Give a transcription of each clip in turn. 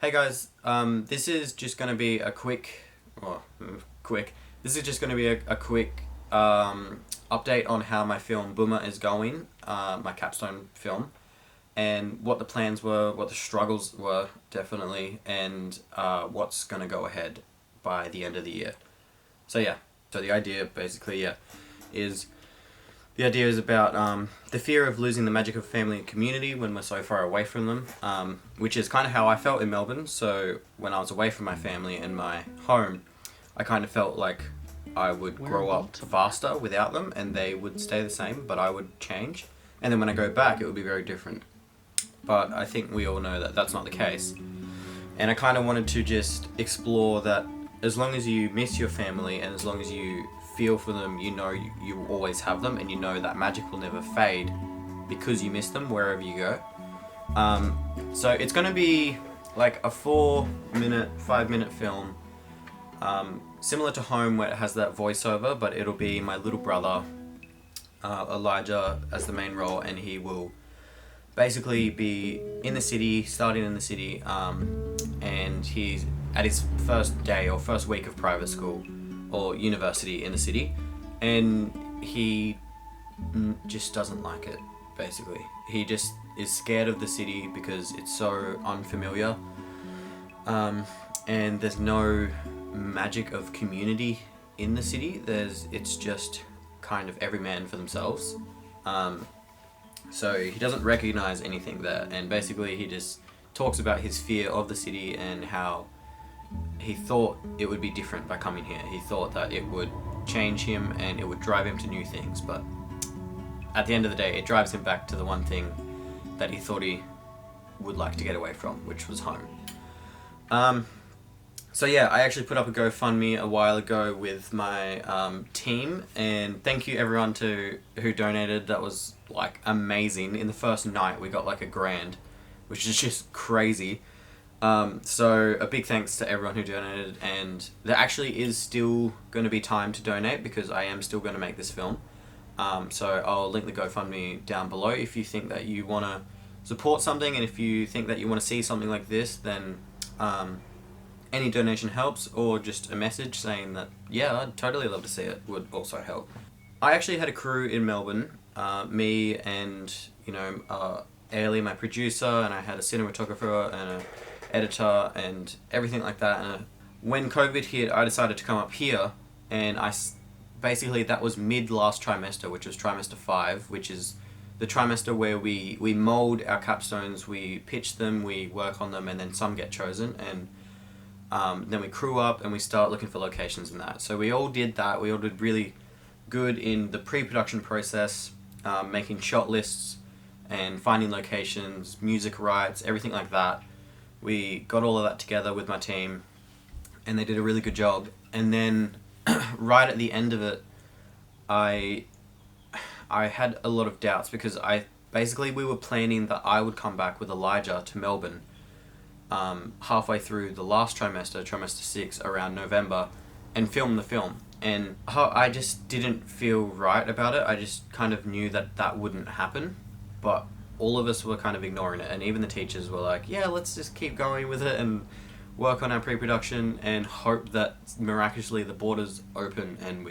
Hey guys, this is just going to be a this is just going to be a quick update on how my film Buma is going, my Capstone film, and what the plans were, what the struggles were, definitely, and what's going to go ahead by the end of the year. So yeah, so the idea basically, is about the fear of losing the magic of family and community when we're so far away from them, which is kind of how I felt in Melbourne. So when I was away from my family and my home, I kind of felt like I would grow up faster without them and they would stay the same, but I would change. And then when I go back, it would be very different. But I think we all know that that's not the case. And I kind of wanted to just explore that as long as you miss your family and as long as you feel for them, you know you will always have them, and you know that magic will never fade because you miss them wherever you go. So it's going to be like a 4-minute, 5-minute film, similar to Home where it has that voiceover, but it'll be my little brother, Elijah, as the main role, and he will basically be in the city, starting in the city, and he's at his first day or first week of private school or university in the city, and he just doesn't like it, basically. He just is scared of the city because it's so unfamiliar, and there's no magic of community in the city. It's just kind of every man for themselves. So he doesn't recognize anything there, and basically he just talks about his fear of the city and how he thought it would be different by coming here. He thought that it would change him and it would drive him to new things, but at the end of the day, it drives him back to the one thing that he thought he would like to get away from, which was home. So yeah, I actually put up a GoFundMe a while ago with my team, and thank you everyone who donated. That was like amazing. In the first night, we got like $1,000, which is just crazy. So a big thanks to everyone who donated, and there actually is still going to be time to donate because I am still going to make this film. So I'll link the GoFundMe down below if you think that you want to support something, and if you think that you want to see something like this, then any donation helps, or just a message saying that, yeah, I'd totally love to see it would also help. I actually had a crew in Melbourne, me and, Ailey, my producer, and I had a cinematographer and a editor and everything like that. And when COVID hit, I decided to come up here, and basically that was mid last trimester, which was trimester 5, which is the trimester where we mold our capstones, we pitch them, we work on them, and then some get chosen, and then we crew up and we start looking for locations and that. So we all did that. We all did really good in the pre-production process, making shot lists and finding locations, music rights, everything like that. We got all of that together with my team, and they did a really good job. And then right at the end of it, I had a lot of doubts because we were planning that I would come back with Elijah to Melbourne halfway through the last trimester 6, around November, and film the film. And I just didn't feel right about it. I just kind of knew that that wouldn't happen, but all of us were kind of ignoring it, and even the teachers were like, yeah, let's just keep going with it and work on our pre-production and hope that miraculously the borders open and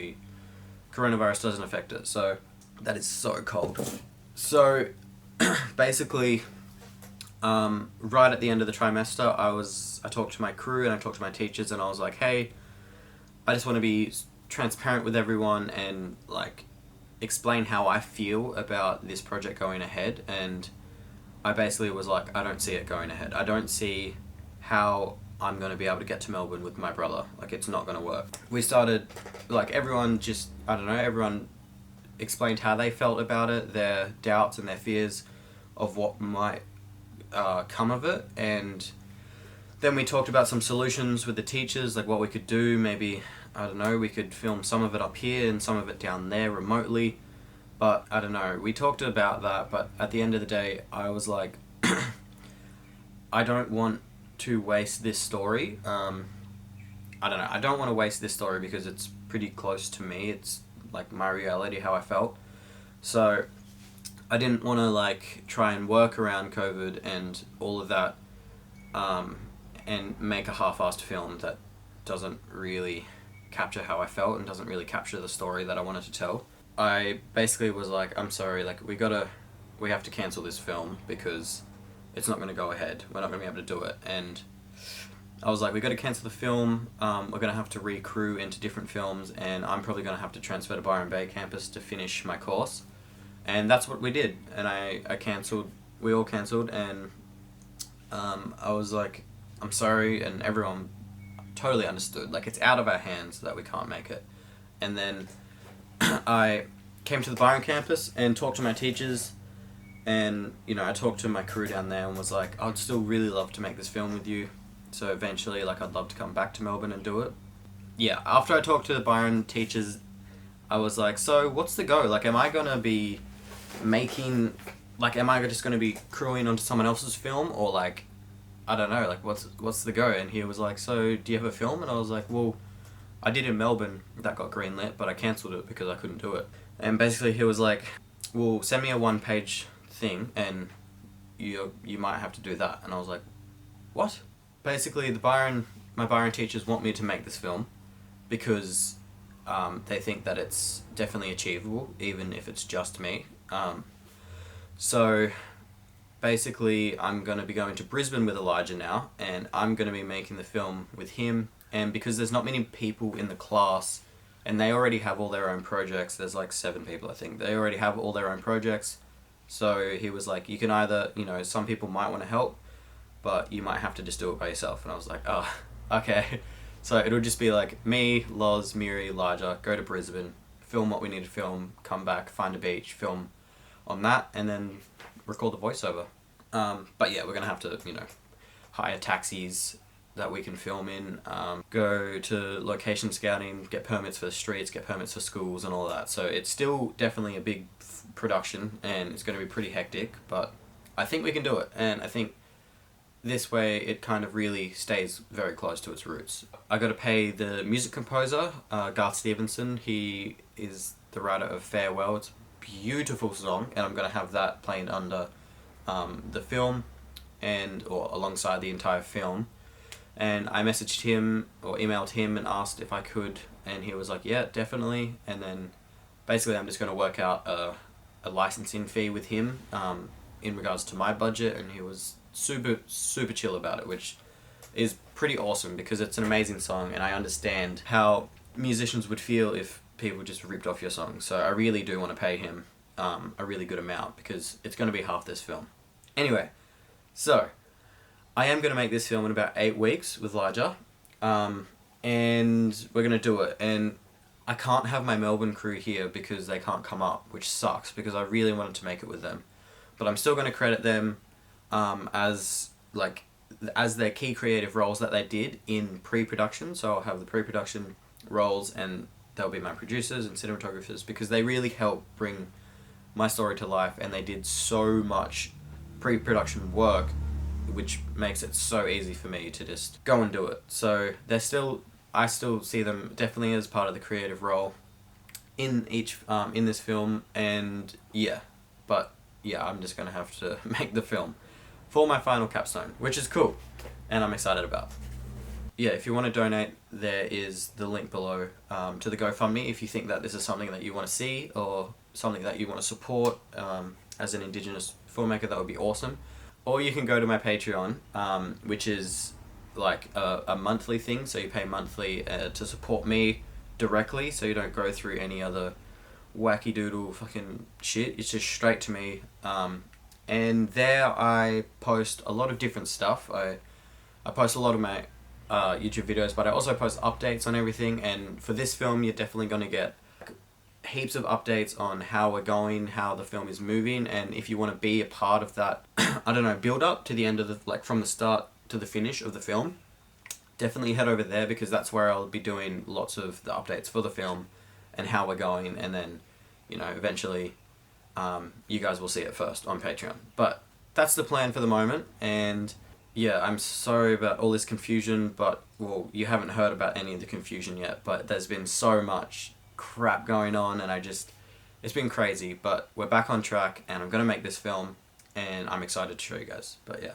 coronavirus doesn't affect it. So that is so cold. So basically, right at the end of the trimester, I talked to my crew and I talked to my teachers, and I was like, hey, I just want to be transparent with everyone and like explain how I feel about this project going ahead. And I basically was like, I don't see it going ahead. I don't see how I'm going to be able to get to Melbourne with my brother. Like, it's not going to work. We started, like, everyone explained how they felt about it, their doubts and their fears of what might come of it. And then we talked about some solutions with the teachers, like what we could do. Maybe, we could film some of it up here and some of it down there remotely. But I don't know, we talked about that, but at the end of the day, I was like, I don't want to waste this story. I don't want to waste this story because it's pretty close to me. It's like my reality, how I felt. So I didn't want to like try and work around COVID and all of that, and make a half-assed film that doesn't really capture how I felt and doesn't really capture the story that I wanted to tell. I basically was like, I'm sorry, like we have to cancel this film because it's not going to go ahead. We're not going to be able to do it. And I was like, we got to cancel the film. We're going to have to recrew into different films, and I'm probably going to have to transfer to Byron Bay campus to finish my course. And that's what we did. And I cancelled. We all cancelled, and I was like, I'm sorry, and everyone totally understood. Like, it's out of our hands that we can't make it. And then I came to the Byron campus and talked to my teachers, and I talked to my crew down there and was like, I'd still really love to make this film with you. So eventually, like, I'd love to come back to Melbourne and do it. Yeah, after I talked to the Byron teachers, I was like, so what's the go? Like, am I gonna be making, like, am I just gonna be crewing onto someone else's film, or like, I don't know, like, what's the go? And he was like, so do you have a film? And I was like, well, I did in Melbourne, that got greenlit, but I cancelled it because I couldn't do it. And basically he was like, well, send me a 1-page thing and you might have to do that. And I was like, what? Basically my Byron teachers want me to make this film because they think that it's definitely achievable, even if it's just me. So basically I'm going to be going to Brisbane with Elijah now, and I'm going to be making the film with him. And because there's not many people in the class, and they already have all their own projects, there's like 7 people I think, they already have all their own projects. So he was like, you can either, some people might want to help, but you might have to just do it by yourself. And I was like, oh, okay. So it'll just be like me, Loz, Miri, Elijah, go to Brisbane, film what we need to film, come back, find a beach, film on that, and then record the voiceover. But yeah, we're going to have to, hire taxis that we can film in, go to location scouting, get permits for the streets, get permits for schools and all that. So it's still definitely a big production, and it's going to be pretty hectic, but I think we can do it. And I think this way it kind of really stays very close to its roots. I got to pay the music composer, Garth Stevenson. He is the writer of Farewell. It's a beautiful song, and I'm going to have that playing under the film or alongside the entire film. And I messaged him or emailed him and asked if I could, and he was like, yeah, definitely. And then basically I'm just going to work out a licensing fee with him in regards to my budget, and he was super chill about it, which is pretty awesome because it's an amazing song, and I understand how musicians would feel if people just ripped off your song. So I really do want to pay him a really good amount because it's going to be half this film. Anyway, so I am going to make this film in about 8 weeks with Elijah, and we're going to do it. And I can't have my Melbourne crew here because they can't come up, which sucks because I really wanted to make it with them. But I'm still going to credit them as their key creative roles that they did in pre-production. So I'll have the pre-production roles, and they'll be my producers and cinematographers because they really helped bring my story to life, and they did so much pre-production work, which makes it so easy for me to just go and do it. So I still see them definitely as part of the creative role in this film, and I'm just gonna have to make the film for my final capstone, which is cool, and I'm excited about. Yeah, if you want to donate, there is the link below to the GoFundMe if you think that this is something that you want to see or something that you want to support as an Indigenous filmmaker. That would be awesome. Or you can go to my Patreon, which is like a monthly thing, so you pay monthly to support me directly, so you don't go through any other wacky doodle fucking shit. It's just straight to me. And there I post a lot of different stuff. I post a lot of my YouTube videos, but I also post updates on everything, and for this film you're definitely going to get heaps of updates on how we're going, how the film is moving, and if you want to be a part of that, build up to the end of from the start to the finish of the film, definitely head over there because that's where I'll be doing lots of the updates for the film and how we're going, and then, eventually you guys will see it first on Patreon. But that's the plan for the moment, and yeah, I'm sorry about all this confusion, but, well, you haven't heard about any of the confusion yet, but there's been so much crap going on, and it's been crazy, but we're back on track, and I'm going to make this film, and I'm excited to show you guys. But yeah.